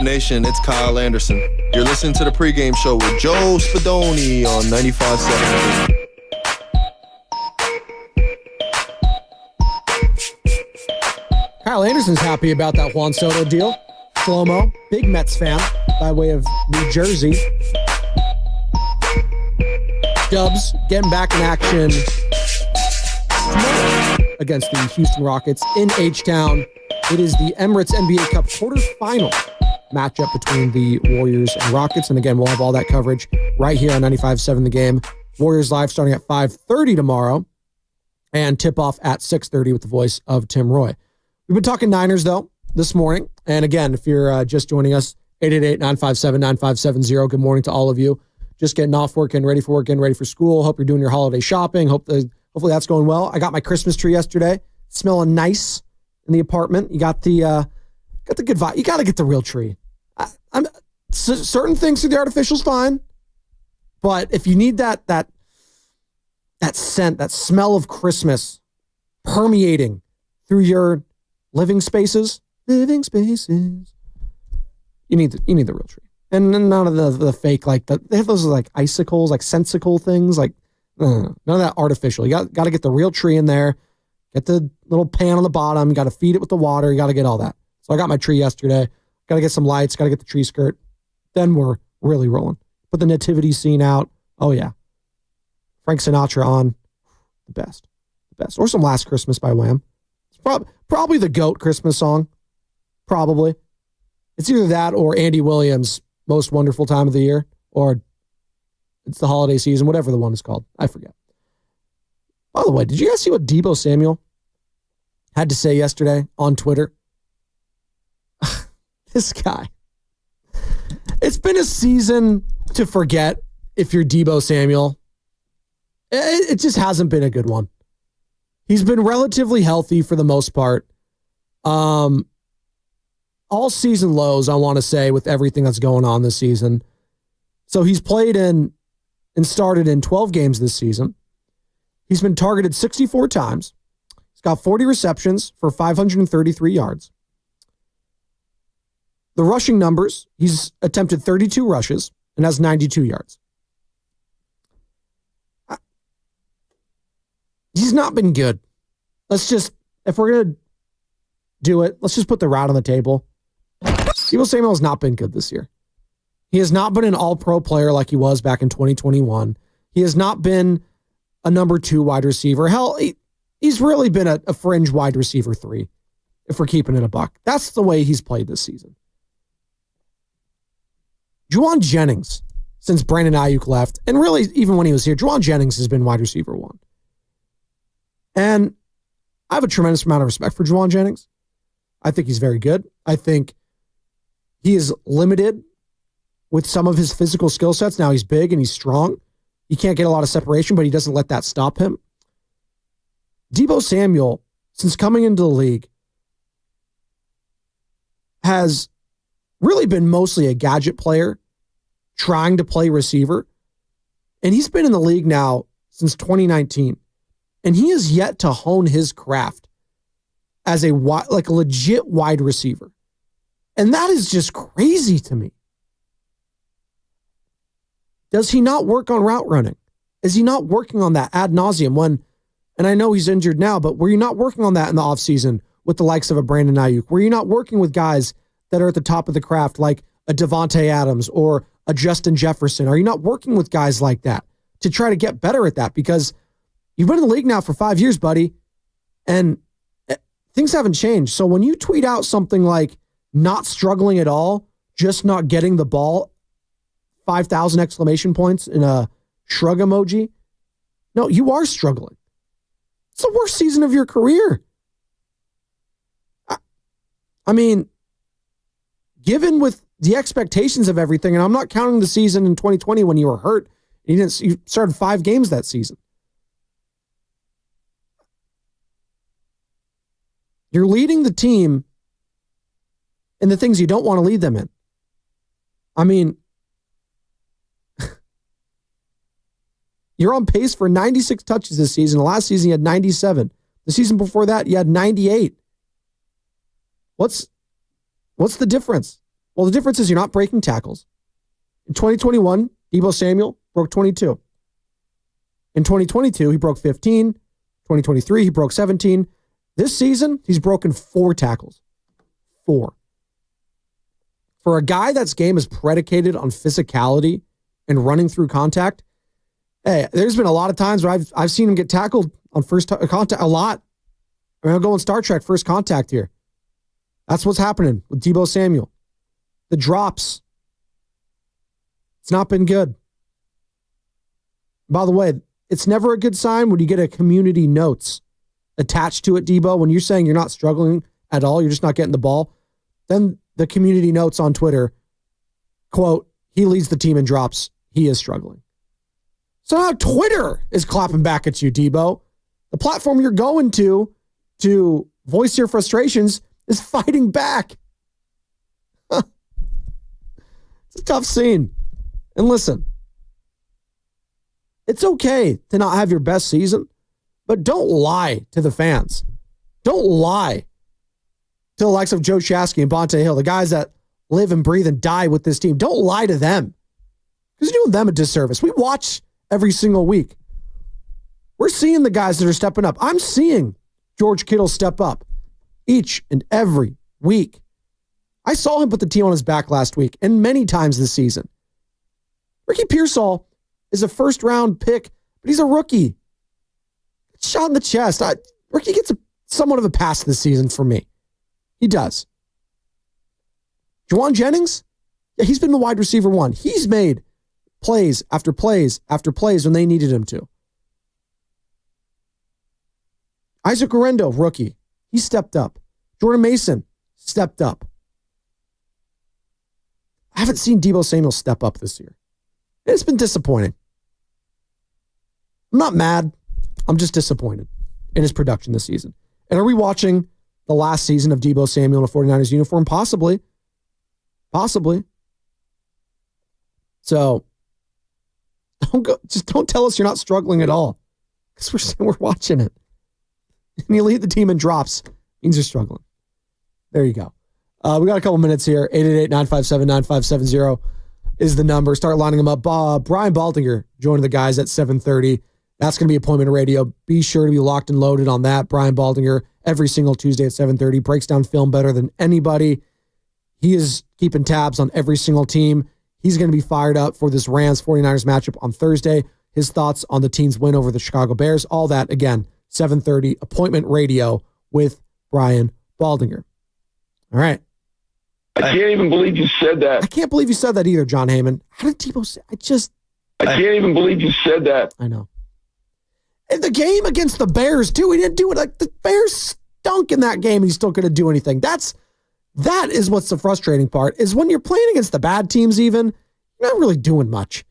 Nation, it's Kyle Anderson. You're listening to the pregame show with Joe Spadoni on 95.7. Kyle Anderson's happy about that Juan Soto deal. Shlomo, big Mets fan by way of New Jersey. Dubs getting back in action tomorrow against the Houston Rockets in H-Town. It is the Emirates NBA Cup quarterfinal matchup between the Warriors and Rockets. And again, we'll have all that coverage right here on 95.7 The Game. Warriors live starting at 5:30 tomorrow and tip off at 6:30 with the voice of Tim Roy. We've been talking Niners, though, this morning. And again, if you're just joining us, 888-957-9570. Good morning to all of you. Just getting off work, getting ready for work, getting ready for school. Hope you're doing your holiday shopping. Hopefully that's going well. I got my Christmas tree yesterday. Smelling nice in the apartment. You got the good vibe. You got to get the real tree. Certain things through the artificial's fine, but if you need that scent, that smell of Christmas permeating through your living spaces, you need the real tree. And none of the fake, like they have those like icicles, like sensicle things, like none of that artificial. You got to get the real tree in there. Get the little pan on the bottom. You got to feed it with the water. You got to get all that. So I got my tree yesterday. Got to get some lights. Got to get the tree skirt. Then we're really rolling. Put the nativity scene out. Oh yeah, Frank Sinatra on. The best. Or some Last Christmas by Wham. It's probably the GOAT Christmas song. Probably. It's either that or Andy Williams' Most Wonderful Time of the Year, or it's the holiday season, whatever the one is called. I forget. By the way, did you guys see what Deebo Samuel had to say yesterday on Twitter? This guy. It's been a season to forget if you're Deebo Samuel. It just hasn't been a good one. He's been relatively healthy for the most part. All season lows, I want to say, with everything that's going on this season. So he's played in and started in 12 games this season. He's been targeted 64 times. He's got 40 receptions for 533 yards. The rushing numbers, he's attempted 32 rushes and has 92 yards. He's not been good. If we're going to do it, let's just put the route on the table. Deebo Samuel has not been good this year. He has not been an all-pro player like he was back in 2021. He has not been a number 2 wide receiver. Hell, he's really been a fringe wide receiver 3, if we're keeping it a buck. That's the way he's played this season. Juwan Jennings, since Brandon Ayuk left, and really even when he was here, Juwan Jennings has been wide receiver 1. And I have a tremendous amount of respect for Juwan Jennings. I think he's very good. I think he is limited with some of his physical skill sets. Now he's big and he's strong. He can't get a lot of separation, but he doesn't let that stop him. Deebo Samuel, since coming into the league, has really been mostly a gadget player trying to play receiver. And he's been in the league now since 2019. And he has yet to hone his craft as a legit wide receiver. And that is just crazy to me. Does he not work on route running? Is he not working on that ad nauseum and I know he's injured now, but were you not working on that in the offseason with the likes of a Brandon Ayuk? Were you not working with guys that are at the top of the craft like a Devontae Adams or a Justin Jefferson? Are you not working with guys like that to try to get better at that? Because you've been in the league now for 5 years, buddy, and things haven't changed. So when you tweet out something like not struggling at all, just not getting the ball, 5,000 exclamation points in a shrug emoji, no, you are struggling. It's the worst season of your career. I mean, given with the expectations of everything, and I'm not counting the season in 2020 when you were hurt, you started 5 games that season. You're leading the team in the things you don't want to lead them in. I mean, you're on pace for 96 touches this season. Last season, you had 97. The season before that, you had 98. What's the difference? Well, the difference is you're not breaking tackles. In 2021, Deebo Samuel broke 22. In 2022, he broke 15. 2023, he broke 17. This season, he's broken 4 tackles. 4. For a guy that's game is predicated on physicality and running through contact, hey, there's been a lot of times where I've seen him get tackled on first contact a lot. I mean, I'll go in Star Trek First Contact here. That's what's happening with Deebo Samuel. The drops. It's not been good. By the way, it's never a good sign when you get a community notes attached to it, Deebo. When you're saying you're not struggling at all, you're just not getting the ball, then the community notes on Twitter, quote, he leads the team in drops. He is struggling. So now Twitter is clapping back at you, Deebo. The platform you're going to voice your frustrations is fighting back. It's a tough scene. And listen, it's okay to not have your best season, but don't lie to the fans. Don't lie to the likes of Joe Shasky and Bonte Hill, the guys that live and breathe and die with this team. Don't lie to them because you're doing them a disservice. We watch every single week. We're seeing the guys that are stepping up. I'm seeing George Kittle step up each and every week. I saw him put the team on his back last week and many times this season. Ricky Pearsall is a first-round pick, but he's a rookie. Shot in the chest. Ricky gets somewhat of a pass this season for me. He does. Juwan Jennings, yeah, he's been the wide receiver 1. He's made plays after plays after plays when they needed him to. Isaac Orendo, rookie. He stepped up. Jordan Mason stepped up. I haven't seen Deebo Samuel step up this year. It's been disappointing. I'm not mad. I'm just disappointed in his production this season. And are we watching the last season of Deebo Samuel in a 49ers uniform? Possibly. Possibly. So, don't tell us you're not struggling at all. Because we're watching it. And you lead the team in drops. Means you're struggling. There you go. We got a couple minutes here. 888-957-9570 is the number. Start lining them up. Brian Baldinger joining the guys at 7:30. That's going to be appointment radio. Be sure to be locked and loaded on that. Brian Baldinger every single Tuesday at 7:30. Breaks down film better than anybody. He is keeping tabs on every single team. He's going to be fired up for this Rams 49ers matchup on Thursday. His thoughts on the team's win over the Chicago Bears. All that, again, 7:30, appointment radio with Brian Baldinger. All right. I can't even believe you said that. I can't believe you said that either, John Heyman. How did Deebo say? I can't even believe you said that. I know. And the game against the Bears, too, he didn't do it. Like, the Bears stunk in that game, and he's still going to do anything. That is what's the frustrating part, is when you're playing against the bad teams even, you're not really doing much.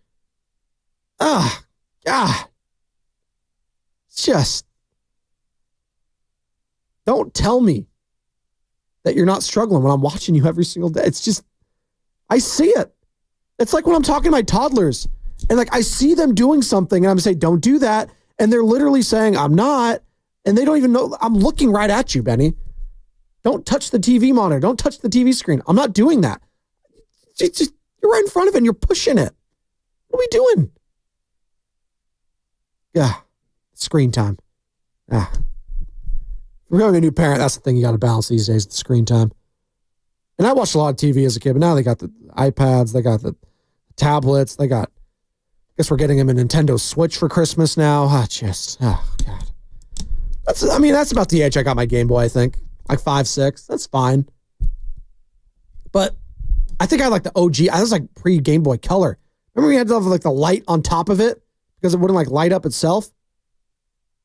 God. It's just, don't tell me that you're not struggling when I'm watching you every single day. It's just, I see it. It's like when I'm talking to my toddlers and like I see them doing something and I'm saying, don't do that. And they're literally saying, I'm not. And they don't even know. I'm looking right at you, Benny. Don't touch the TV monitor. Don't touch the TV screen. I'm not doing that. You're right in front of it and you're pushing it. What are we doing? Yeah. Screen time. We're going to a new parent. That's the thing you got to balance these days, the screen time. And I watched a lot of TV as a kid, but now they got the iPads, they got the tablets, I guess we're getting them a Nintendo Switch for Christmas now. God. That's about the age I got my Game Boy, I think. Like 5, 6. That's fine. But I think I like the OG. I was like pre-Game Boy Color. Remember we had to have like the light on top of it because it wouldn't like light up itself?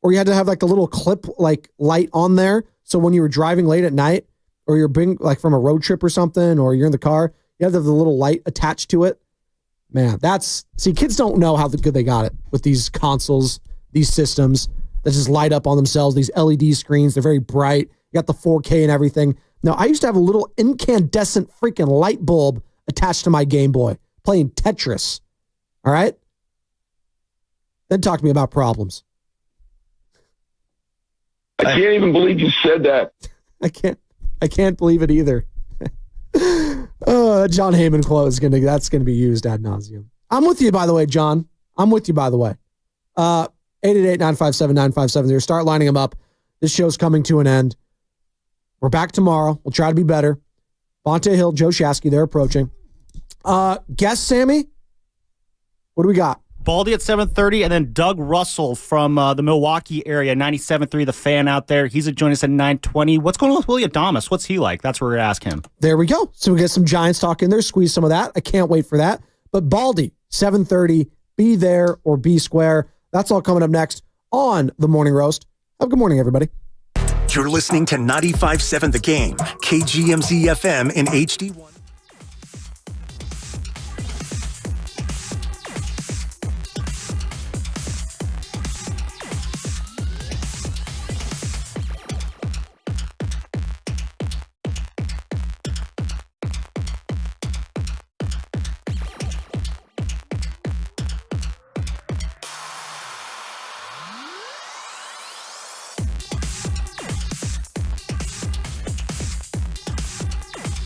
Or you had to have like the little clip like light on there. So when you were driving late at night or you're being like from a road trip or something, or you're in the car, you have to have the little light attached to it. Man, kids don't know how good they got it with these consoles, these systems that just light up on themselves, these LED screens. They're very bright. You got the 4K and everything. Now, I used to have a little incandescent freaking light bulb attached to my Game Boy playing Tetris. All right? Then talk to me about problems. I can't even believe you said that. I can't believe it either. John Heyman quote is that's gonna be used ad nauseum. I'm with you, by the way, John. I'm with you, by the way. 888-957-9570. Start lining them up. This show's coming to an end. We're back tomorrow. We'll try to be better. Bonte Hill, Joe Shasky, they're approaching. Guess, Sammy? What do we got? Baldy at 7:30, and then Doug Russell from the Milwaukee area, 97.3, the fan out there. He's at join us at 9:20. What's going on with Willie Adames? What's he like? That's where we're going to ask him. There we go. So we get some Giants talk in there, squeeze some of that. I can't wait for that. But Baldy, 7:30, be there or be square. That's all coming up next on The Morning Roast. Have a good morning, everybody. You're listening to 95.7 The Game, KGMZ FM in HD1.